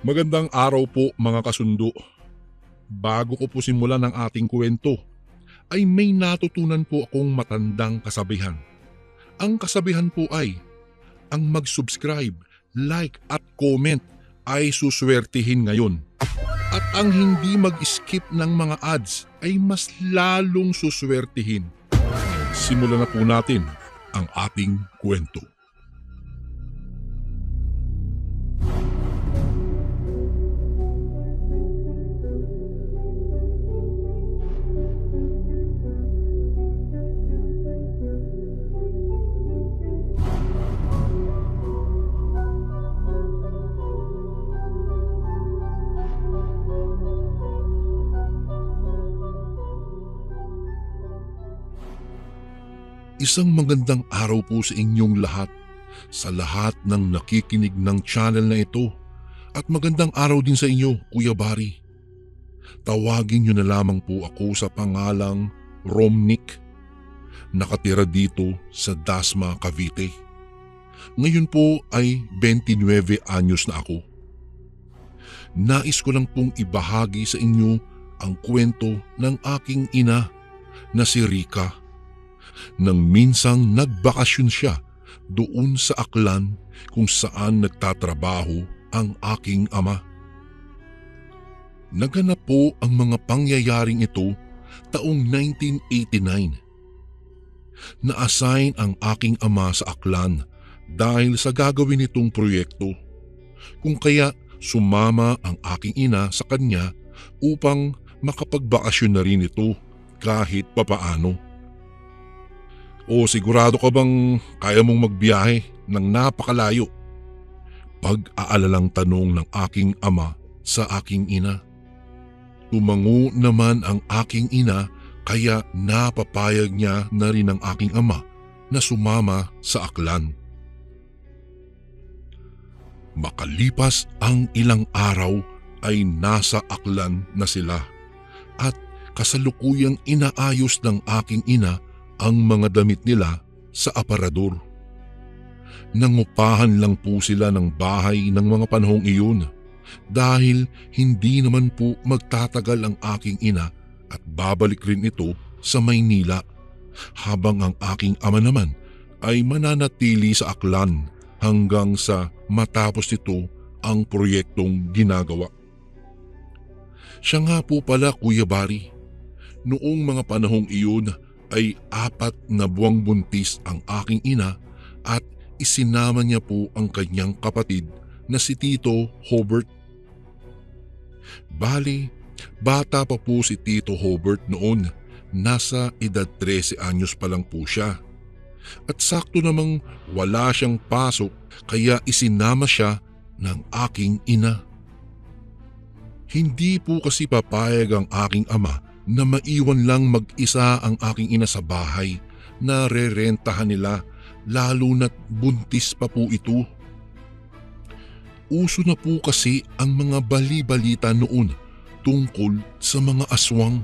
Magandang araw po mga kasundo. Bago ko po simulan ang ating kwento, ay may natutunan po akong matandang kasabihan. Ang kasabihan po ay, ang mag-subscribe, like at comment ay suswertihin ngayon. At ang hindi mag-skip ng mga ads ay mas lalong suswertihin. Simulan na po natin ang ating kwento. Isang magandang araw po sa inyong lahat, sa lahat ng nakikinig ng channel na ito, at magandang araw din sa inyo, Kuya Barry. Tawagin niyo na lamang po ako sa pangalang Romnick. Nakatira dito sa Dasma, Cavite. Ngayon po ay 29 anyos na ako. Nais ko lang pong ibahagi sa inyo ang kwento ng aking ina na si Rica. Nang minsang nagbakasyon siya doon sa Aklan kung saan nagtatrabaho ang aking ama. Naganap po ang mga pangyayaring ito taong 1989. Na-assign ang aking ama sa Aklan dahil sa gagawin nitong proyekto, kung kaya sumama ang aking ina sa kanya upang makapagbakasyon na rin ito kahit papaano. O sigurado ka bang kaya mong magbiyahe ng napakalayo? Pag-aalalang tanong ng aking ama sa aking ina. Tumango naman ang aking ina kaya napapayag niya na rin ang aking ama na sumama sa Aklan. Makalipas ang ilang araw ay nasa Aklan na sila at kasalukuyang inaayos ng aking ina ang mga damit nila sa aparador. Nangupahan lang po sila ng bahay ng mga panahong iyon dahil hindi naman po magtatagal ang aking ina at babalik rin ito sa Maynila habang ang aking ama naman ay mananatili sa Aklan hanggang sa matapos nito ang proyektong ginagawa. Siya nga po pala, Kuya Barry, noong mga panahong iyon ay 4 na buwang buntis ang aking ina at isinama niya po ang kanyang kapatid na si Tito Hobert. Bali, bata pa po si Tito Hobert noon, nasa edad 13 anyos pa lang po siya. At sakto namang wala siyang pasok kaya isinama siya ng aking ina. Hindi po kasi papayag ang aking ama na maiwan lang mag-isa ang aking ina sa bahay na rerentahan nila, lalo na't buntis pa po ito. Uso na po kasi ang mga bali-balita noon tungkol sa mga aswang.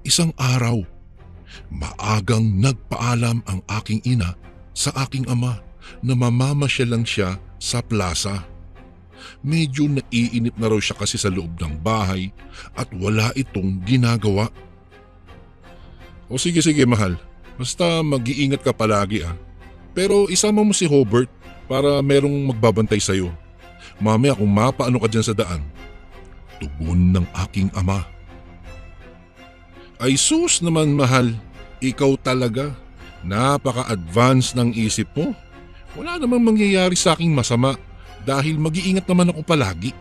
Isang araw, maagang nagpaalam ang aking ina sa aking ama na mamamasyal lang siya sa plaza. Medyo naiinip na raw siya kasi sa loob ng bahay at wala itong ginagawa. O sige mahal, basta mag-iingat ka palagi . Pero isama mo si Hobert para merong magbabantay sa'yo. Mamaya kung mapaano ka dyan sa daan. Tugon ng aking ama. Ay sus naman mahal, ikaw talaga. Napaka-advance ng isip mo. Wala namang mangyayari sa aking masama dahil mag-iingat naman ako palagi.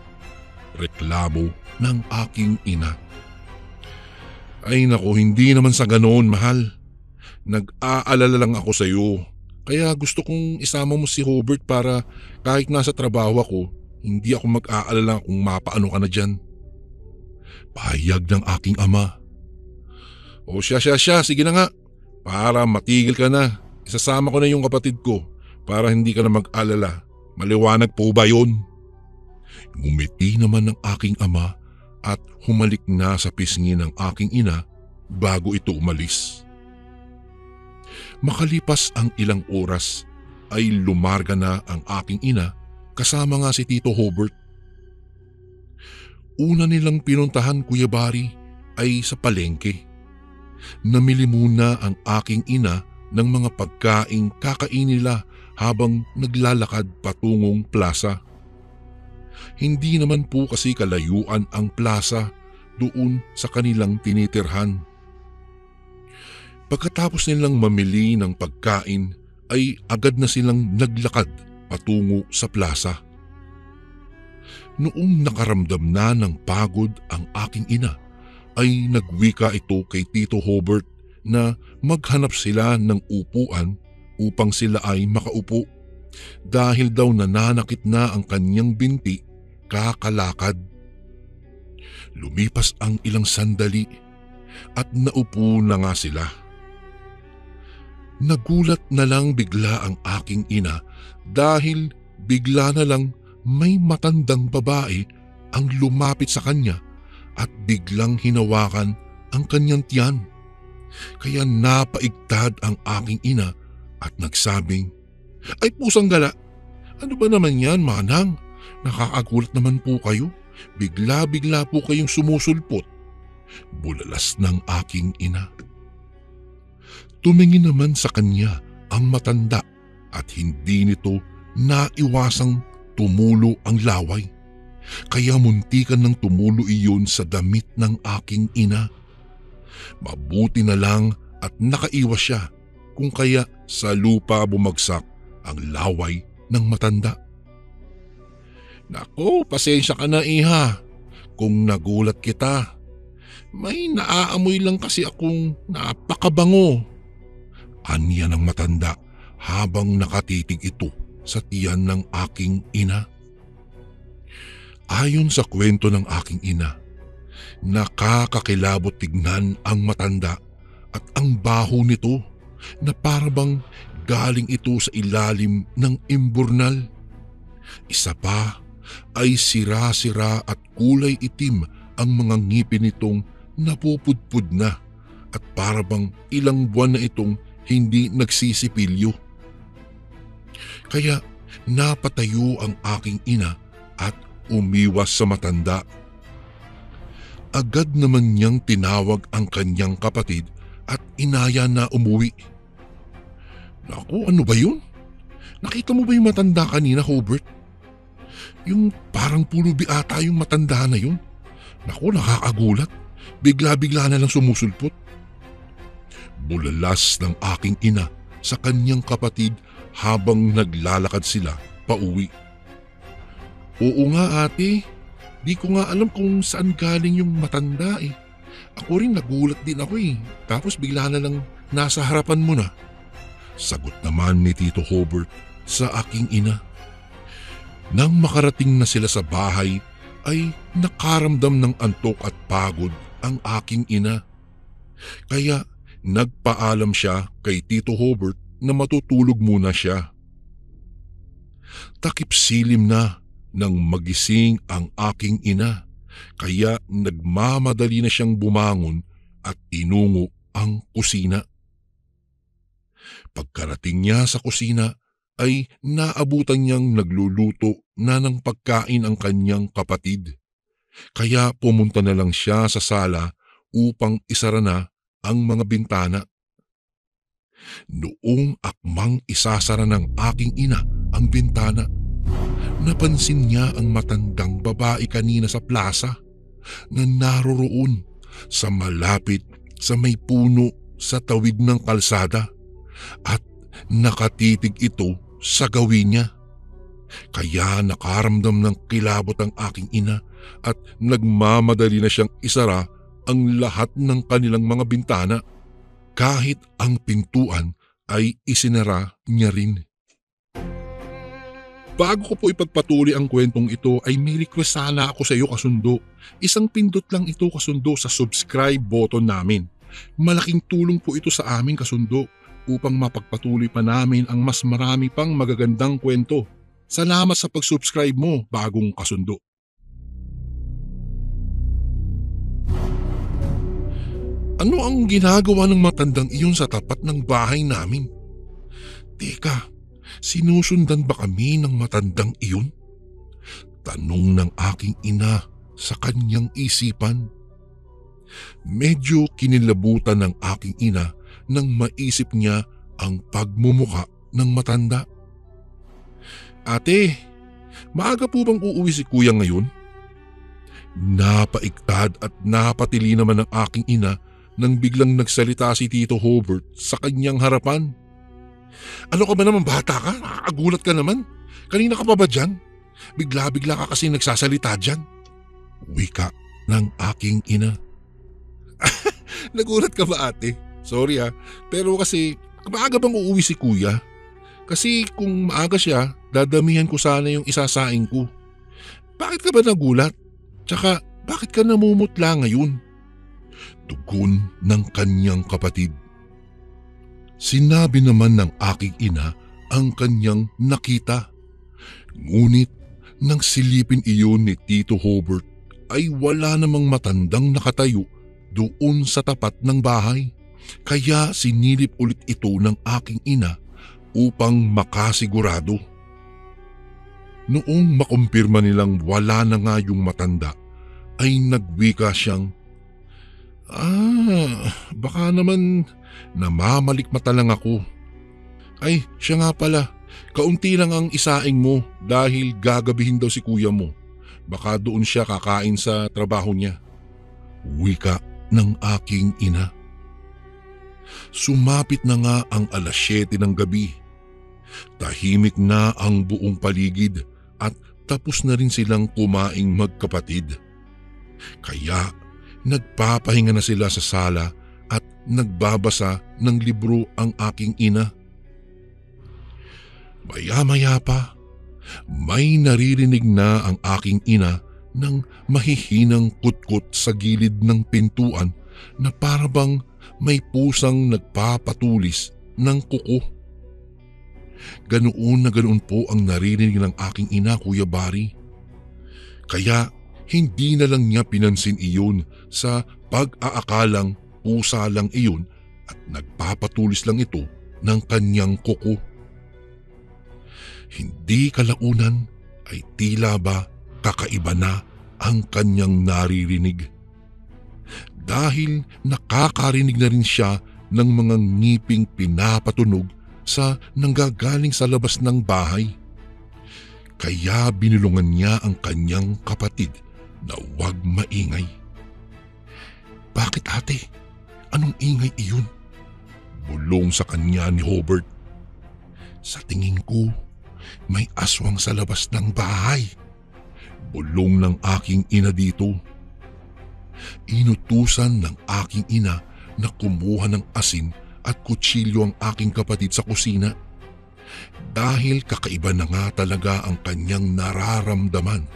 Reklamo ng aking ina. Ay nako, hindi naman sa ganoon mahal. Nag-aalala lang ako sa iyo. Kaya gusto kong isama mo si Hobert para kahit nasa trabaho ako, hindi ako mag-aalala kung mapaano ka na dyan. Pahayag ng aking ama. O siya, sige na nga. Para matigil ka na, isasama ko na yung kapatid ko para hindi ka na mag-alala. Maliwanag po ba yun? Ngumiti naman ng aking ama at humalik na sa pisngi ng aking ina bago ito umalis. Makalipas ang ilang oras ay lumarga na ang aking ina kasama nga si Tito Hobert una nilang pinuntahan, Kuya Bari, ay sa palengke. Namili muna ang aking ina ng mga pagkaing kakain nila habang naglalakad patungong plaza. Hindi naman po kasi kalayuan ang plaza doon sa kanilang tinitirhan. Pagkatapos nilang mamili ng pagkain ay agad na silang naglakad patungo sa plaza. Noong nakaramdam na ng pagod ang aking ina ay nagwika ito kay Tito Hobert na maghanap sila ng upuan upang sila ay makaupo dahil daw nananakit na ang kanyang binti kakalakad. Lumipas ang ilang sandali at naupo na nga sila. Nagulat na lang bigla ang aking ina dahil bigla na lang may matandang babae ang lumapit sa kanya at biglang hinawakan ang kanyang tiyan. Kaya napaigtad ang aking ina at nagsabing, "Ay pusang gala, ano ba naman yan, manang? Nakakagulat naman po kayo. Bigla-bigla po kayong sumusulpot." Bulalas ng aking ina. Tumingin naman sa kanya ang matanda at hindi nito naiwasang tumulo ang laway. Kaya muntikan ng tumulo iyon sa damit ng aking ina. Mabuti na lang at nakaiwas siya, kung kaya sa lupa bumagsak ang laway ng matanda. "Naku, pasensya ka na, iha, kung nagulat kita. May naaamoy lang kasi akong napakabango." Anya ng matanda habang nakatitig ito sa tiyan ng aking ina. Ayon sa kwento ng aking ina, nakakakilabot tignan ang matanda at ang baho nito na parabang galing ito sa ilalim ng imburnal. Isa pa ay sira-sira at kulay itim ang mga ngipin nitong napupudpud na at parabang ilang buwan na itong hindi nagsisipilyo. Kaya napatayo ang aking ina at umiwas sa matanda. Agad naman niyang tinawag ang kanyang kapatid at inaya na umuwi. "Naku, ano ba yun? Nakita mo ba yung matanda kanina, Hobert? Yung parang pulubi ata yung matanda na yun. Naku, nakakagulat. Bigla-bigla na lang sumusulpot." Bulalas ng aking ina sa kanyang kapatid habang naglalakad sila pauwi. "Oo nga ate, di ko nga alam kung saan galing yung matanda eh. Ako rin nagulat din ako eh, tapos bigla na lang nasa harapan mo na." Sagot naman ni Tito Hobert sa aking ina. Nang makarating na sila sa bahay ay nakaramdam ng antok at pagod ang aking ina. Kaya nagpaalam siya kay Tito Hobert na matutulog muna siya. Takip silim na nang magising ang aking ina, kaya nagmamadali na siyang bumangon at tinungo ang kusina. Pagkarating niya sa kusina ay naabutan niyang nagluluto na ng pagkain ang kanyang kapatid. Kaya pumunta na lang siya sa sala upang isara na ang mga bintana. Noong akmang isasara ng aking ina ang bintana, napansin niya ang matandang babae kanina sa plaza na naroroon sa malapit sa may puno sa tawid ng kalsada at nakatitig ito sa gawin niya. Kaya nakaramdam ng kilabot ang aking ina at nagmamadali na siyang isara ang lahat ng kanilang mga bintana, kahit ang pintuan ay isinara niya rin. Bago ko po ipagpatuloy ang kwentong ito ay may request sana ako sa iyo, kasundo. Isang pindot lang ito, kasundo, sa subscribe button namin. Malaking tulong po ito sa amin, kasundo, upang mapagpatuloy pa namin ang mas marami pang magagandang kwento. Salamat sa pag-subscribe mo, bagong kasundo. Ano ang ginagawa ng matandang iyon sa tapat ng bahay namin? Teka, sinusundan ba kami ng matandang iyon? Tanong ng aking ina sa kanyang isipan. Medyo kinilabutan ng aking ina nang maisip niya ang pagmumuka ng matanda. "Ate, maaga po bang uuwi si kuya ngayon?" Napaiktad at napatili naman ng aking ina nang biglang nagsalita si Tito Hobart sa kanyang harapan. "Ano ka ba naman, bata ka? Nakakagulat ka naman. Kanina ka pa ba dyan? Bigla-bigla ka kasi nagsasalita dyan." Wika ng aking ina. "Nagulat ka ba, ate? Sorry pero kasi maaga bang uuwi si kuya? Kasi kung maaga siya, dadamihan ko sana yung isasaing ko. Bakit ka ba nagulat? Tsaka bakit ka namumutla ngayon?" Tugon ng kanyang kapatid. Sinabi naman ng aking ina ang kanyang nakita. Ngunit nang silipin iyon ni Tito Hobart ay wala namang matandang nakatayo doon sa tapat ng bahay. Kaya sinilip ulit ito ng aking ina upang makasigurado. Noong makumpirma nilang wala na nga yung matanda, ay nagwika siyang, baka naman namamalikmata lang ako. Ay, siya nga pala, kaunti lang ang isaing mo dahil gagabihin daw si kuya mo. Baka doon siya kakain sa trabaho niya." Wika ng aking ina. Sumapit na nga ang 7:00 ng gabi. Tahimik na ang buong paligid at tapos na rin silang kumaing magkapatid. Kaya nagpapahinga na sila sa sala at nagbabasa ng libro ang aking ina. Maya-maya pa, may naririnig na ang aking ina ng mahihinang kutkot sa gilid ng pintuan na parabang may pusang nagpapatulis ng kuko. Ganoon na ganoon po ang naririnig ng aking ina, Kuya Barry. Kaya hindi na lang niya pinansin iyon sa pag-aakalang pusa lang iyon at nagpapatulis lang ito ng kanyang kuko. Hindi kalaunan ay tila ba kakaiba na ang kanyang naririnig. Dahil nakakarinig na rin siya ng mga ngiping pinapatunog sa nanggagaling sa labas ng bahay. Kaya binulungan niya ang kanyang kapatid na huwag maingay. "Bakit, ate? Anong ingay iyon?" bulong sa kanya ni Hobart. "Sa tingin ko, may aswang sa labas ng bahay," bulong ng aking ina dito. Inutusan ng aking ina na kumuha ng asin at kutsilyo ang aking kapatid sa kusina. Dahil kakaiba na nga talaga ang kanyang nararamdaman.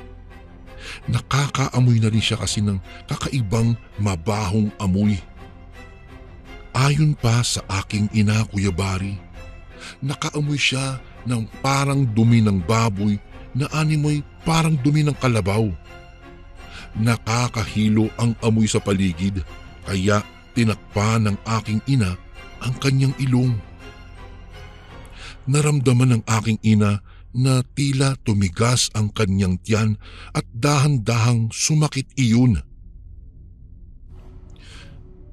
Nakakaamoy na rin siya kasi ng kakaibang mabahong amoy. Ayon pa sa aking ina, Kuya Barry, nakaamoy siya ng parang dumi ng baboy na animoy parang dumi ng kalabaw. Nakakahilo ang amoy sa paligid kaya tinakpan ng aking ina ang kanyang ilong. Naramdaman ng aking ina na tila tumigas ang kanyang tiyan at dahan-dahang sumakit iyon.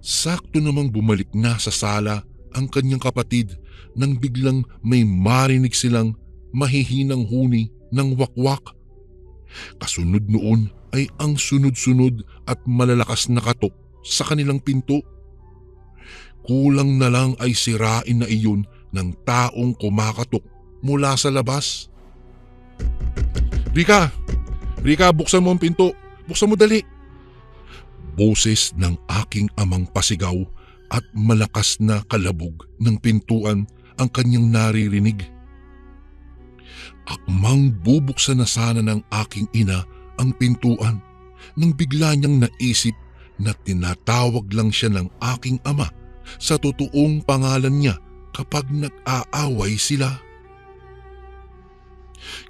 Sakto namang bumalik na sa sala ang kanyang kapatid nang biglang may marinig silang mahihinang huni ng wakwak. Kasunod noon ay ang sunod-sunod at malalakas na katok sa kanilang pinto. Kulang na lang ay sirain na iyon ng taong kumakatok mula sa labas. Rika, buksan mo ang pinto. Buksan mo dali." Boses ng aking amang pasigaw at malakas na kalabog ng pintuan ang kanyang naririnig. Akmang bubuksan na sana ng aking ina ang pintuan nang bigla niyang naisip na tinatawag lang siya ng aking ama sa totoong pangalan niya kapag nag-aaway sila.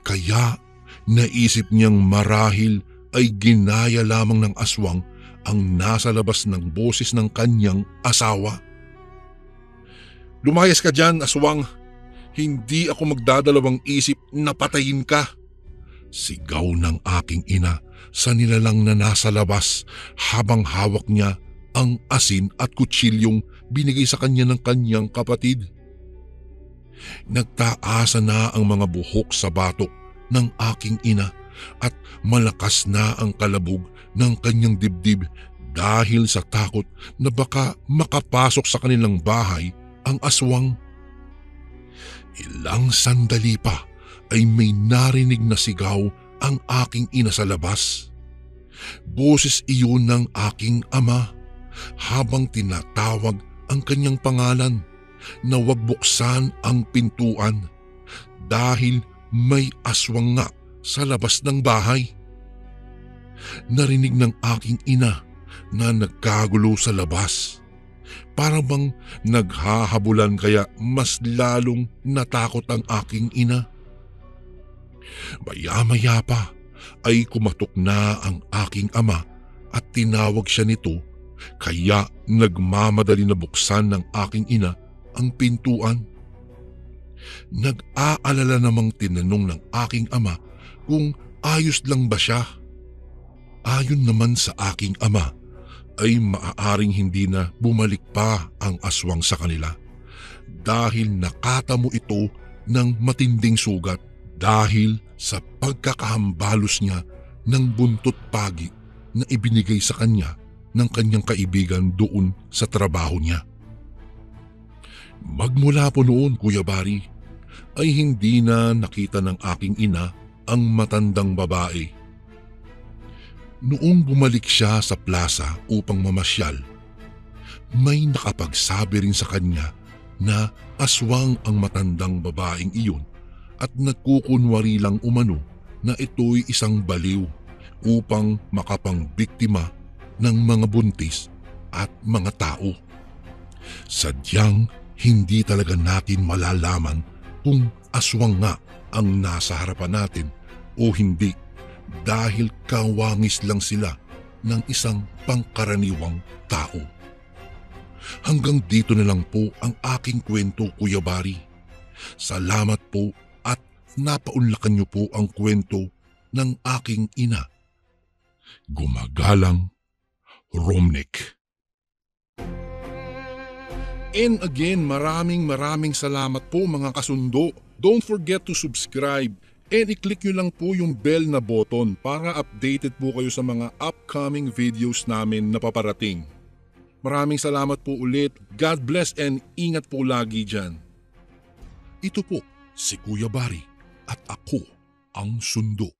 Kaya naisip niyang marahil ay ginaya lamang ng aswang ang nasa labas ng boses ng kanyang asawa. "Lumayas ka dyan, aswang. Hindi ako magdadalawang isip na patayin ka," Sigaw ng aking ina sa nilalang na nasa labas habang hawak niya ang asin at kutsilyong binigay sa kanya ng kanyang kapatid. Nagtaasa na ang mga buhok sa batok ng aking ina at malakas na ang kalabog ng kanyang dibdib dahil sa takot na baka makapasok sa kanilang bahay ang aswang. Ilang sandali pa ay may narinig na sigaw ang aking ina sa labas. Boses iyon ng aking ama habang tinatawag ang kanyang pangalan na huwag buksan ang pintuan dahil may aswang nga sa labas ng bahay. Narinig ng aking ina na nagkagulo sa labas. Para bang naghahabulan kaya mas lalong natakot ang aking ina. Maya-maya pa ay kumatok na ang aking ama at tinawag siya nito kaya nagmamadali na buksan ng aking ina ang pintuan. Nag-aalala namang tinanong ng aking ama kung ayos lang ba siya. Ayon naman sa aking ama ay maaaring hindi na bumalik pa ang aswang sa kanila dahil nakatamo ito ng matinding sugat dahil sa pagkakahambalos niya ng buntot pagi na ibinigay sa kanya ng kanyang kaibigan doon sa trabaho niya. Magmula po noon, Kuya Bari, ay hindi na nakita ng aking ina ang matandang babae. Noong bumalik siya sa plaza upang mamasyal, may nakapagsabi rin sa kanya na aswang ang matandang babaeng iyon at nagkukunwari lang umano na ito'y isang baliw upang makapangbiktima ng mga buntis at mga tao. Sadyang hindi talaga natin malalaman kung aswang nga ang nasa harapan natin o hindi dahil kawangis lang sila ng isang pangkaraniwang tao. Hanggang dito na lang po ang aking kwento, Kuya Bari. Salamat po at napaunlakan niyo po ang kwento ng aking ina. Gumagalang, Romnick. And again, maraming salamat po mga kasundo. Don't forget to subscribe and i-click nyo lang po yung bell na button para updated po kayo sa mga upcoming videos namin na paparating. Maraming salamat po ulit. God bless and ingat po lagi dyan. Ito po si Kuya Bari at ako ang Sundo.